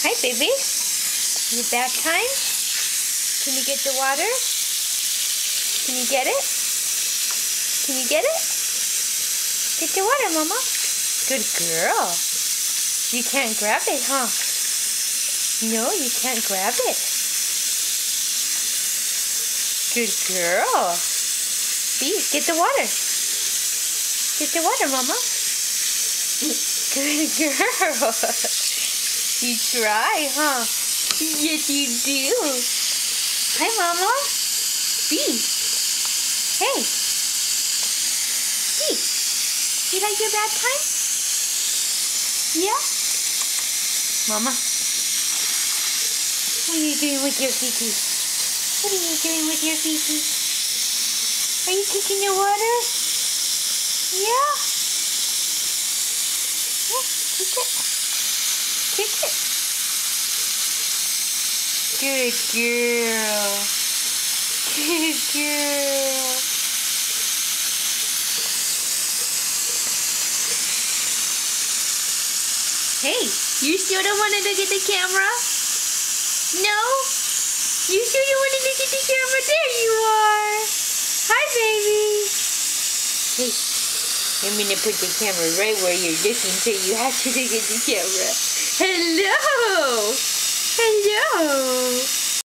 Hi, baby. Is it bath time? Can you get the water? Can you get it? Can you get it? Get the water, Mama. Good girl. You can't grab it, huh? No, you can't grab it. Good girl. Bee, get the water. Get the water, Mama. Good girl. You try, huh? Yes, you do. Hi, Mama. Bee. Hey. Bee. You like your bath time? Yeah? Mama. What are you doing with your Fifi? What are you doing with your Fifi? Are you kicking your water? Yeah? Yeah, kick it. Kick it. Good girl. Good girl. Hey, you still don't want to look at the camera? No? You sure you want to look at the camera? There you are. Hi, baby. Hey, I'm going to put the camera right where you're looking so you have to look at the camera. Hello. Hello.